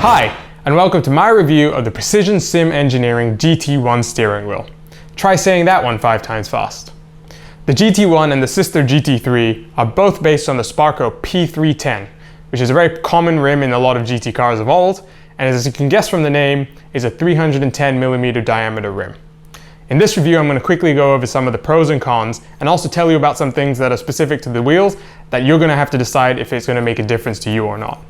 Hi, and welcome to my review of the Precision Sim Engineering GT1 steering wheel. Try saying that one 5 times fast. The GT1 and the sister GT3 are both based on the Sparco P310, which is a very common rim in a lot of GT cars of old, and as you can guess from the name, is a 310mm diameter rim. In this review, I'm going to quickly go over some of the pros and cons, and also tell you about some things that are specific to the wheels that you're going to have to decide if it's going to make a difference to you or not.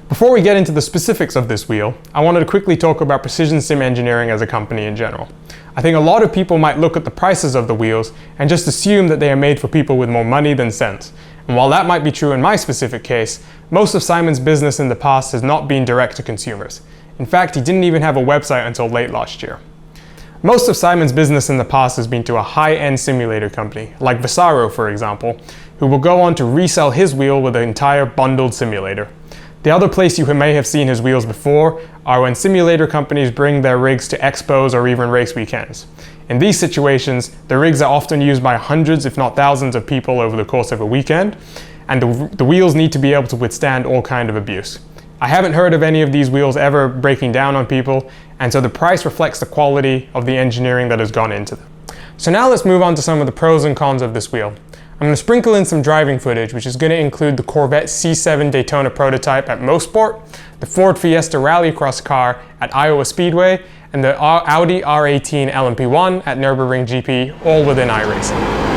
Before we get into the specifics of this wheel, I wanted to quickly talk about Precision Sim Engineering as a company in general. I think a lot of people might look at the prices of the wheels and just assume that they are made for people with more money than sense. And while that might be true in my specific case, most of Simon's business in the past has not been direct to consumers. In fact, he didn't even have a website until late last year. Most of Simon's business in the past has been to a high-end simulator company, like Visaro for example, who will go on to resell his wheel with an entire bundled simulator. The other place you may have seen his wheels before are when simulator companies bring their rigs to expos or even race weekends. In these situations, the rigs are often used by hundreds if not thousands of people over the course of a weekend, and the wheels need to be able to withstand all kind of abuse. I haven't heard of any of these wheels ever breaking down on people, and so the price reflects the quality of the engineering that has gone into them. So now let's move on to some of the pros and cons of this wheel. I'm going to sprinkle in some driving footage, which is going to include the Corvette C7 Daytona prototype at Mosport, the Ford Fiesta Rallycross car at Iowa Speedway, and the Audi R18 LMP1 at Nürburgring GP, all within iRacing.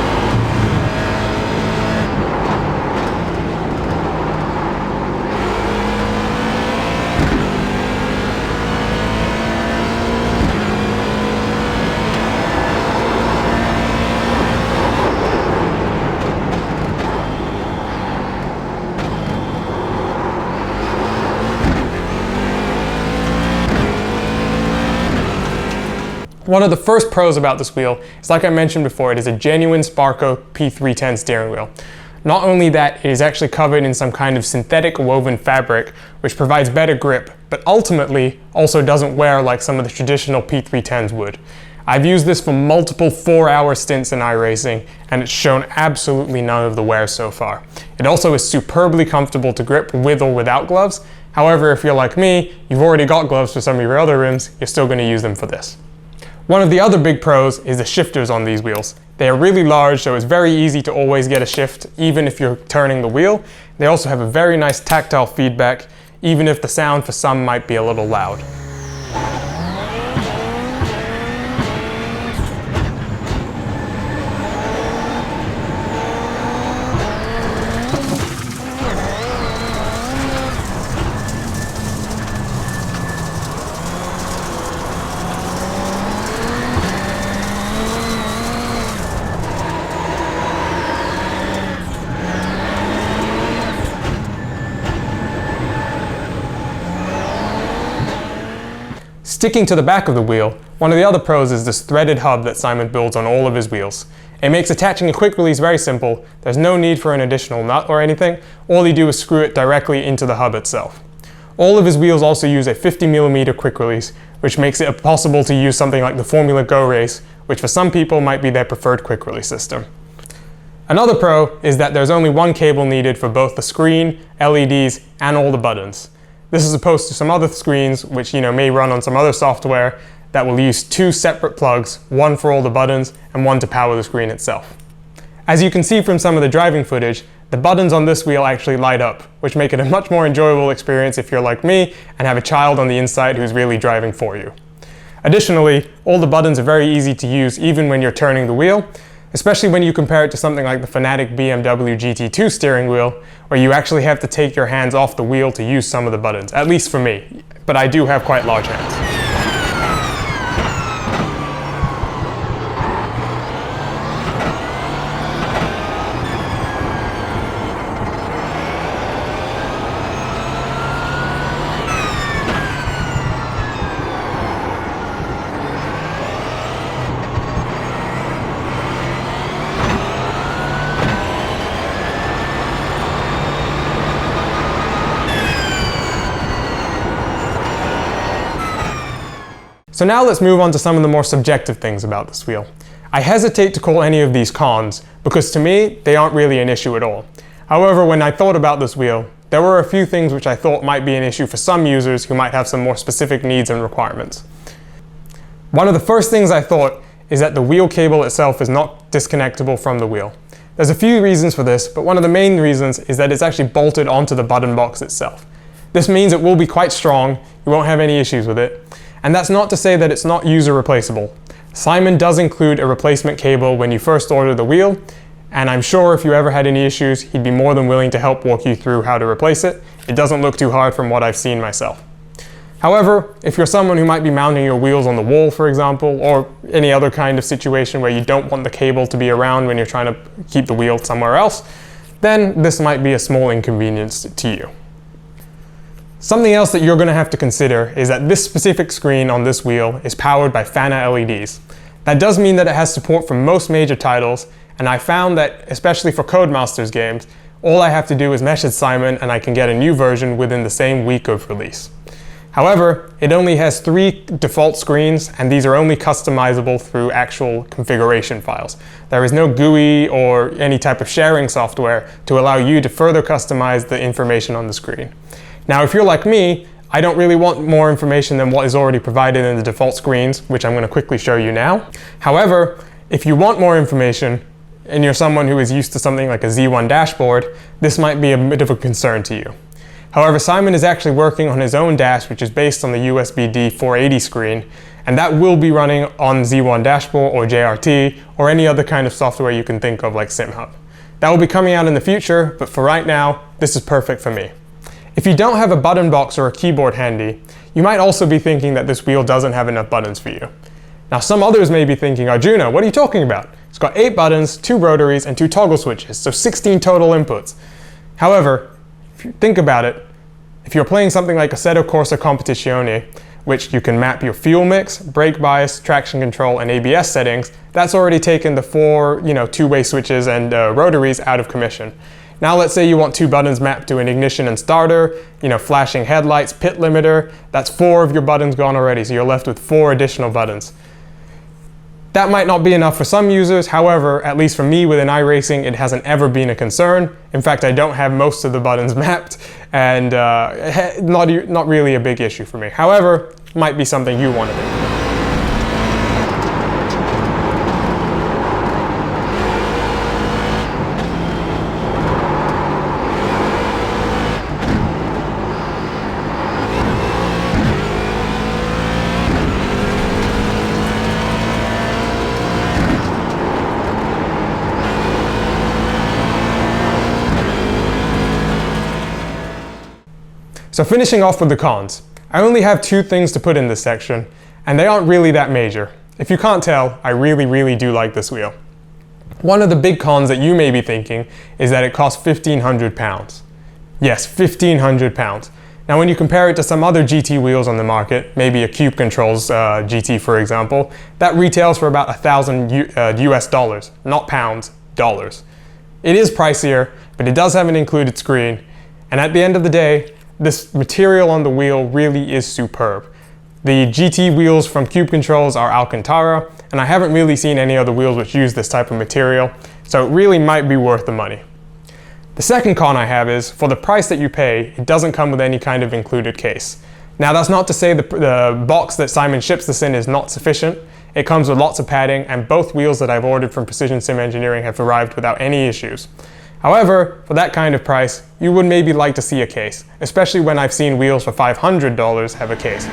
One of the first pros about this wheel is, like I mentioned before, it is a genuine Sparco P310 steering wheel. Not only that, it is actually covered in some kind of synthetic woven fabric which provides better grip, but ultimately also doesn't wear like some of the traditional P310s would. I've used this for multiple 4-hour stints in iRacing, and it's shown absolutely none of the wear so far. It also is superbly comfortable to grip with or without gloves. However, if you're like me, you've already got gloves for some of your other rims, you're still going to use them for this. One of the other big pros is the shifters on these wheels. They are really large, so it's very easy to always get a shift, even if you're turning the wheel. They also have a very nice tactile feedback, even if the sound for some might be a little loud. Sticking to the back of the wheel, one of the other pros is this threaded hub that Simon builds on all of his wheels. It makes attaching a quick release very simple. There's no need for an additional nut or anything. All you do is screw it directly into the hub itself. All of his wheels also use a 50mm quick release, which makes it possible to use something like the Formula Go race, which for some people might be their preferred quick release system. Another pro is that there's only one cable needed for both the screen, LEDs, and all the buttons. This is opposed to some other screens which may run on some other software that will use 2 separate plugs, one for all the buttons and one to power the screen itself. As you can see from some of the driving footage, the buttons on this wheel actually light up, which make it a much more enjoyable experience if you're like me and have a child on the inside who's really driving for you. Additionally, all the buttons are very easy to use even when you're turning the wheel, especially when you compare it to something like the Fanatec BMW GT2 steering wheel, where you actually have to take your hands off the wheel to use some of the buttons, at least for me, but I do have quite large hands. So now let's move on to some of the more subjective things about this wheel. I hesitate to call any of these cons because to me, they aren't really an issue at all. However, when I thought about this wheel, there were a few things which I thought might be an issue for some users who might have some more specific needs and requirements. One of the first things I thought is that the wheel cable itself is not disconnectable from the wheel. There's a few reasons for this, but one of the main reasons is that it's actually bolted onto the button box itself. This means it will be quite strong, you won't have any issues with it. And that's not to say that it's not user replaceable. Simon does include a replacement cable when you first order the wheel, and I'm sure if you ever had any issues, he'd be more than willing to help walk you through how to replace it. It doesn't look too hard from what I've seen myself. However, if you're someone who might be mounting your wheels on the wall, for example, or any other kind of situation where you don't want the cable to be around when you're trying to keep the wheel somewhere else, then this might be a small inconvenience to you. Something else that you're going to have to consider is that this specific screen on this wheel is powered by Fana LEDs. That does mean that it has support for most major titles, and I found that, especially for Codemasters games, all I have to do is message Simon and I can get a new version within the same week of release. However, it only has 3 default screens, and these are only customizable through actual configuration files. There is no GUI or any type of sharing software to allow you to further customize the information on the screen. Now, if you're like me, I don't really want more information than what is already provided in the default screens, which I'm going to quickly show you now. However, if you want more information, and you're someone who is used to something like a Z1 dashboard, this might be a bit of a concern to you. However, Simon is actually working on his own dash, which is based on the USB-D 480 screen, and that will be running on Z1 Dashboard or JRT or any other kind of software you can think of like SimHub. That will be coming out in the future, but for right now, this is perfect for me. If you don't have a button box or a keyboard handy, you might also be thinking that this wheel doesn't have enough buttons for you. Now, some others may be thinking, Arjuna, what are you talking about? It's got 8 buttons, 2 rotaries, and 2 toggle switches, so 16 total inputs. However, if you think about it, if you're playing something like Assetto Corsa Competizione, which you can map your fuel mix, brake bias, traction control, and ABS settings, that's already taken the 4 two-way switches and rotaries out of commission. Now let's say you want 2 buttons mapped to an ignition and starter, flashing headlights, pit limiter, that's 4 of your buttons gone already, so you're left with 4 additional buttons. That might not be enough for some users, however, at least for me within iRacing, it hasn't ever been a concern. In fact, I don't have most of the buttons mapped, and not really a big issue for me. However, might be something you want to do. So finishing off with the cons. I only have 2 things to put in this section, and they aren't really that major. If you can't tell, I really do like this wheel. One of the big cons that you may be thinking is that it costs £1,500. Yes, £1,500. Now when you compare it to some other GT wheels on the market, maybe a Cube Controls GT for example, that retails for about $1,000 US dollars, not pounds, dollars. It is pricier, but it does have an included screen, and at the end of the day, this material on the wheel really is superb. The GT wheels from Cube Controls are Alcantara, and I haven't really seen any other wheels which use this type of material, so it really might be worth the money. The second con I have is, for the price that you pay, it doesn't come with any kind of included case. Now that's not to say the box that Simon ships this in is not sufficient. It comes with lots of padding, and both wheels that I've ordered from Precision Sim Engineering have arrived without any issues. However, for that kind of price, you would maybe like to see a case, especially when I've seen wheels for $500 have a case.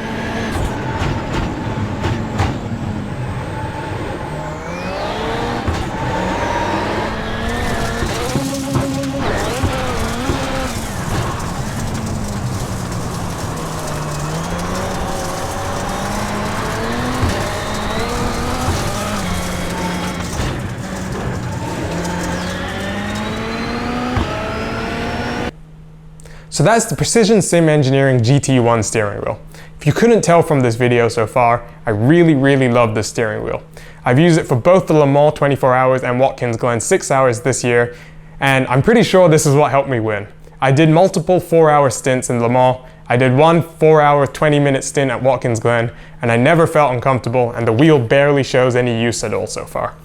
So that's the Precision Sim Engineering GT1 steering wheel. If you couldn't tell from this video so far, I really love this steering wheel. I've used it for both the Le Mans 24 hours and Watkins Glen 6 hours this year, and I'm pretty sure this is what helped me win. I did multiple 4-hour stints in Le Mans. I did one 4-hour 20-minute stint at Watkins Glen, and I never felt uncomfortable, and the wheel barely shows any use at all so far.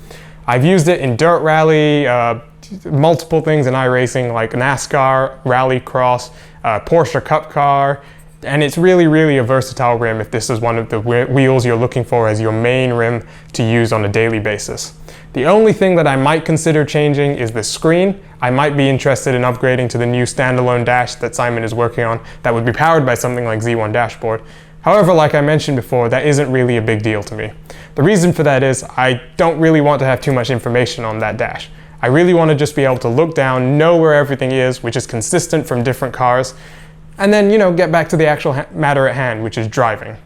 I've used it in dirt rally, multiple things in iRacing like NASCAR, Rallycross, Porsche Cup Car, and it's really a versatile rim if this is one of the wheels you're looking for as your main rim to use on a daily basis. The only thing that I might consider changing is the screen. I might be interested in upgrading to the new standalone dash that Simon is working on that would be powered by something like Z1 dashboard. However, like I mentioned before, that isn't really a big deal to me. The reason for that is I don't really want to have too much information on that dash. I really want to just be able to look down, know where everything is, which is consistent from different cars, and then, get back to the actual matter at hand, which is driving.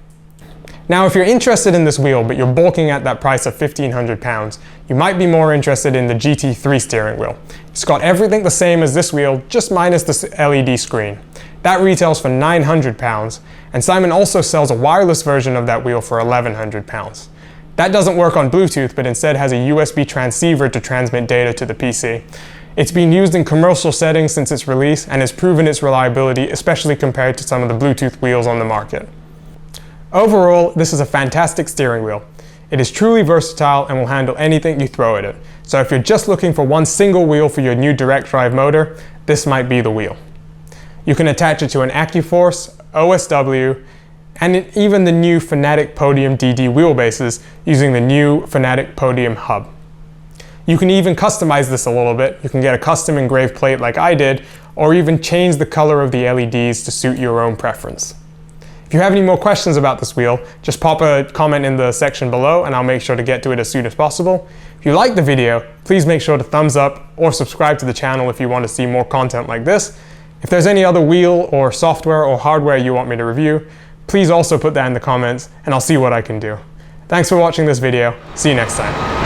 Now, if you're interested in this wheel, but you're balking at that price of £1,500, you might be more interested in the GT3 steering wheel. It's got everything the same as this wheel, just minus the LED screen. That retails for £900, and Simon also sells a wireless version of that wheel for £1,100. That doesn't work on Bluetooth, but instead has a USB transceiver to transmit data to the PC. It's been used in commercial settings since its release and has proven its reliability, especially compared to some of the Bluetooth wheels on the market. Overall, this is a fantastic steering wheel. It is truly versatile and will handle anything you throw at it. So if you're just looking for one single wheel for your new direct drive motor, this might be the wheel. You can attach it to an AccuForce, OSW, and even the new Fanatec Podium DD wheelbases using the new Fanatec Podium hub. You can even customize this a little bit. You can get a custom engraved plate like I did, or even change the color of the LEDs to suit your own preference. If you have any more questions about this wheel, just pop a comment in the section below and I'll make sure to get to it as soon as possible. If you liked the video, please make sure to thumbs up or subscribe to the channel if you want to see more content like this. If there's any other wheel or software or hardware you want me to review, please also put that in the comments and I'll see what I can do. Thanks for watching this video. See you next time.